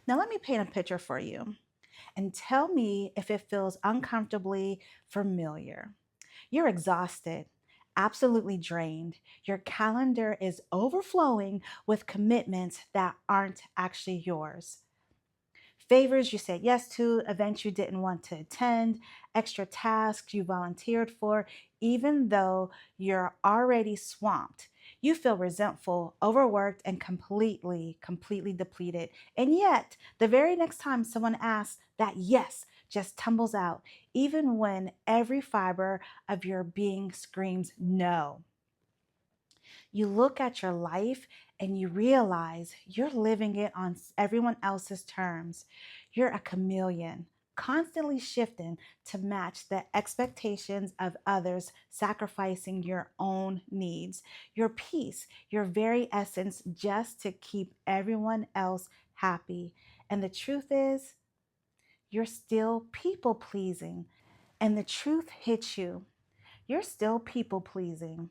Now, let me paint a picture for you and tell me if it feels uncomfortably familiar. You're exhausted, absolutely drained. Your calendar is overflowing with commitments that aren't actually yours. Favors you said yes to, events you didn't want to attend, extra tasks you volunteered for, even though you're already swamped. You feel resentful, overworked, and completely depleted. And yet, the very next time someone asks, that yes just tumbles out, even when every fiber of your being screams no. You look at your life and you realize you're living it on everyone else's terms. You're a chameleon, constantly shifting to match the expectations of others, sacrificing your own needs, your peace, your very essence, just to keep everyone else happy. And the truth is, you're still people pleasing. And the truth hits you. You're still people pleasing,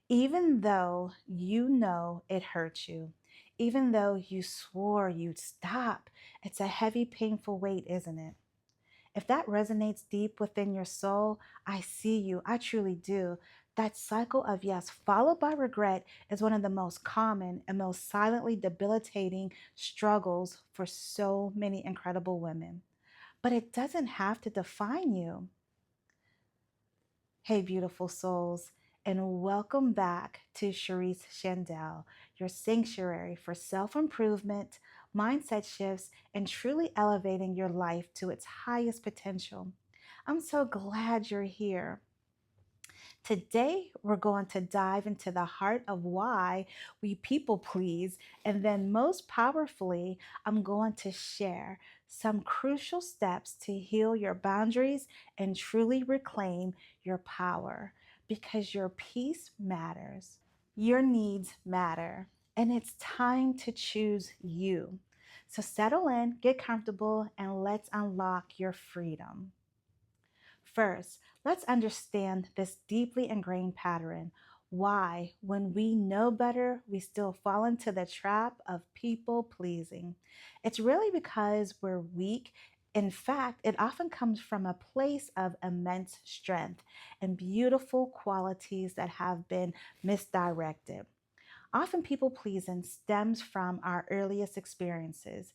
even though you know it hurts you, even though you swore you'd stop. It's a heavy, painful weight, isn't it? If that resonates deep within your soul, I see you. I truly do. That cycle of yes, followed by regret, is one of the most common and most silently debilitating struggles for so many incredible women. But it doesn't have to define you. Hey, beautiful souls, and welcome back to Cherese Chandell, your sanctuary for self improvement, mindset shifts, and truly elevating your life to its highest potential. I'm so glad you're here. Today, we're going to dive into the heart of why we people please. And then, most powerfully, I'm going to share some crucial steps to heal your boundaries and truly reclaim your power because your peace matters, your needs matter, and it's time to choose you. So, settle in, get comfortable, and let's unlock your freedom. First, let's understand this deeply ingrained pattern. Why, when we know better, we still fall into the trap of people pleasing. It's really because we're weak. In fact, it often comes from a place of immense strength and beautiful qualities that have been misdirected. Often, people pleasing stems from our earliest experiences.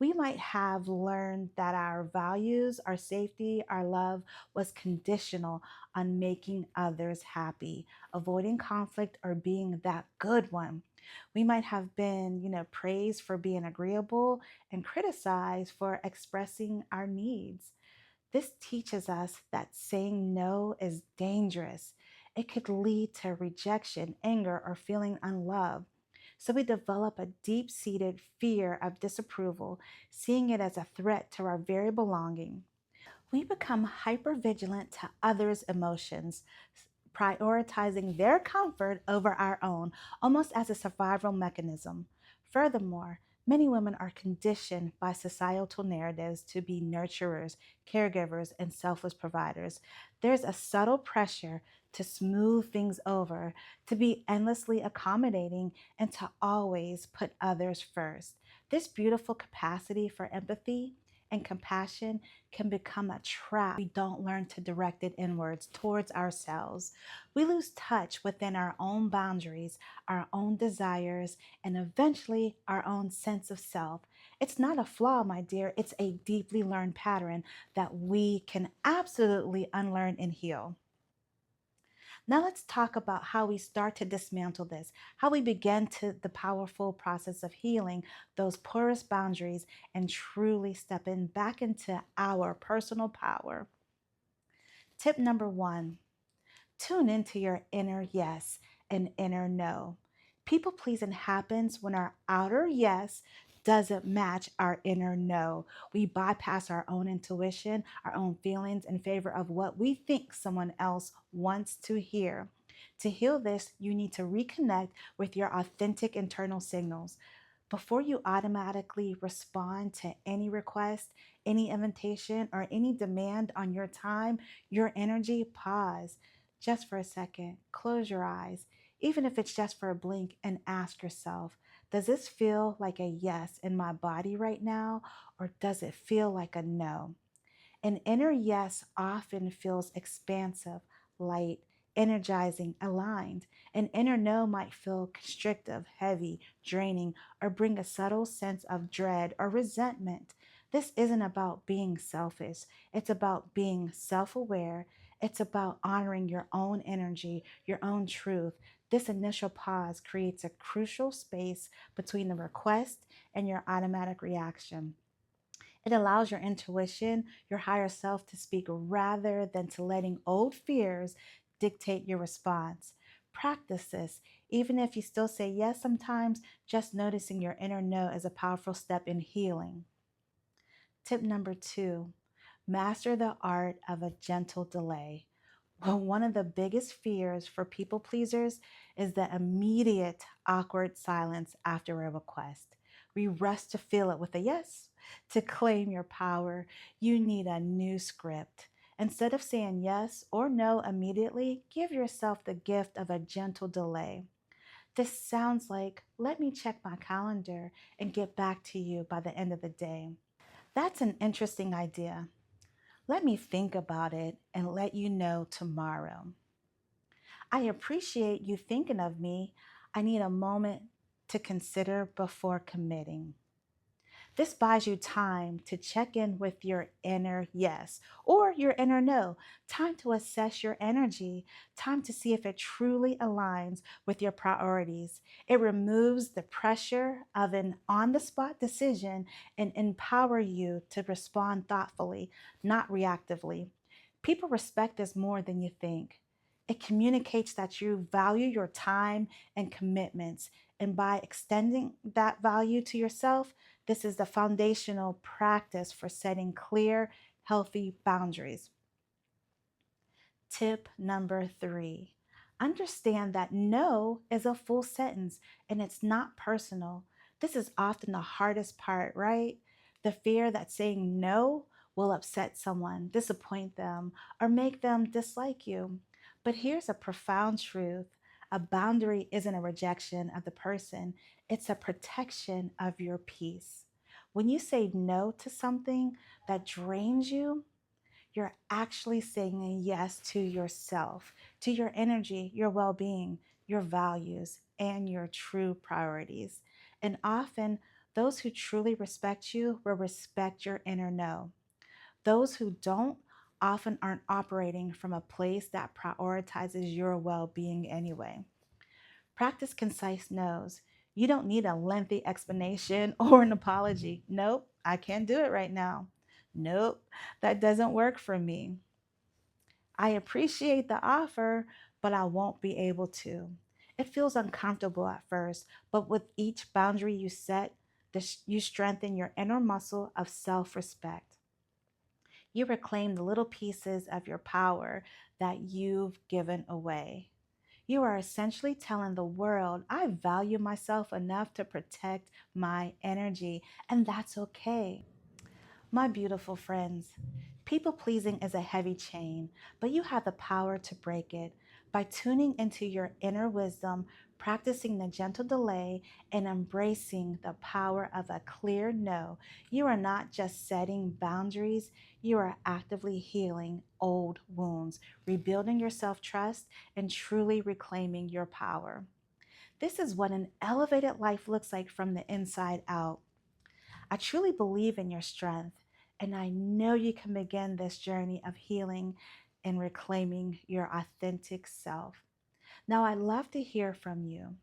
We might have learned that our values, our safety, our love was conditional on making others happy, avoiding conflict, or being that good one. We might have been, praised for being agreeable and criticized for expressing our needs. This teaches us that saying no is dangerous. It could lead to rejection, anger, or feeling unloved. So we develop a deep seated fear of disapproval, seeing it as a threat to our very belonging. We become hypervigilant to others' emotions, prioritizing their comfort over our own, almost as a survival mechanism. Furthermore, many women are conditioned by societal narratives to be nurturers, caregivers, and selfless providers. There's a subtle pressure to smooth things over, to be endlessly accommodating, and to always put others first. This beautiful capacity for empathy and compassion can become a trap. We don't learn to direct it inwards towards ourselves. We lose touch within our own boundaries, our own desires, and eventually our own sense of self. It's not a flaw, my dear. It's a deeply learned pattern that we can absolutely unlearn and heal. Now let's talk about how we start to dismantle this, how we begin to the powerful process of healing those porous boundaries and truly stepping back into our personal power. Tip number one, tune into your inner yes and inner no. People pleasing happens when our outer yes doesn't match our inner no. We bypass our own intuition, our own feelings in favor of what we think someone else wants to hear. To heal this, you need to reconnect with your authentic internal signals. Before you automatically respond to any request, any invitation, or any demand on your time, your energy, pause just for a second. Close your eyes, even if it's just for a blink, and ask yourself, Does this feel like a yes in my body right now, or does it feel like a no? An inner yes often feels expansive, light, energizing, aligned. An inner no might feel constrictive, heavy, draining, or bring a subtle sense of dread or resentment. This isn't about being selfish, it's about being self aware. It's about honoring your own energy, your own truth. This initial pause creates a crucial space between the request and your automatic reaction. It allows your intuition, your higher self to speak rather than to letting old fears dictate your response. Practice this. Even if you still say yes sometimes, just noticing your inner no is a powerful step in healing. Tip number 2, master the art of a gentle delay. Well, one of the biggest fears for people pleasers is the immediate awkward silence after a request. We rush to fill it with a yes. To claim your power, you need a new script. Instead of saying yes or no immediately, give yourself the gift of a gentle delay. This sounds like, let me check my calendar and get back to you by the end of the day. That's an interesting idea. Let me think about it and let you know tomorrow. I appreciate you thinking of me. I need a moment to consider before committing. This buys you time to check in with your inner yes or your inner no, time to assess your energy, time to see if it truly aligns with your priorities. It removes the pressure of an on the spot decision and empower you to respond thoughtfully, not reactively. People respect this more than you think. It communicates that you value your time and commitments, and by extending that value to yourself, this is the foundational practice for setting clear, healthy boundaries. Tip number 3, understand that no is a full sentence and it's not personal. This is often the hardest part, right? The fear that saying no will upset someone, disappoint them, or make them dislike you. But here's a profound truth: a boundary isn't a rejection of the person, it's a protection of your peace. When you say no to something that drains you, you're actually saying a yes to yourself, to your energy, your well being, your values, and your true priorities. And often, those who truly respect you will respect your inner no. Those who don't often aren't operating from a place that prioritizes your well being anyway. Practice concise no's. You don't need a lengthy explanation or an apology. Nope, I can't do it right now. Nope, that doesn't work for me. I appreciate the offer, but I won't be able to. It feels uncomfortable at first, but with each boundary you set, you strengthen your inner muscle of self respect. You reclaim the little pieces of your power that you've given away. You are essentially telling the world, I value myself enough to protect my energy, and that's okay. My beautiful friends, people pleasing is a heavy chain, but you have the power to break it. By tuning into your inner wisdom, practicing the gentle delay, and embracing the power of a clear no, you are not just setting boundaries, you are actively healing old wounds, rebuilding your self trust, and truly reclaiming your power. This is what an elevated life looks like from the inside out. I truly believe in your strength, and I know you can begin this journey of healing and reclaiming your authentic self. Now, I'd love to hear from you.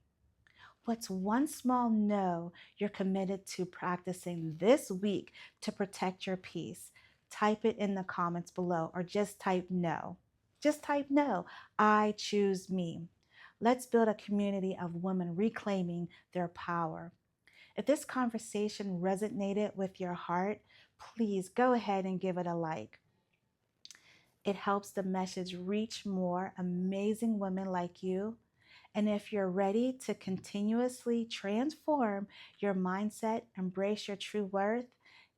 What's one small no you're committed to practicing this week to protect your peace? Type it in the comments below or just type no. Just type no. I choose me. Let's build a community of women reclaiming their power. If this conversation resonated with your heart, please go ahead and give it a like. It helps the message reach more amazing women like you. And if you're ready to continuously transform your mindset, embrace your true worth,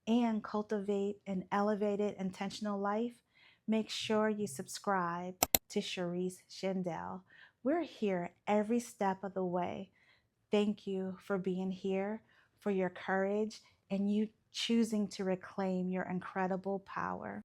and cultivate an elevated, intentional life, make sure you subscribe to Cherese Chandell. We're here every step of the way Thank you for being here, for your courage, and you choosing to reclaim your incredible power.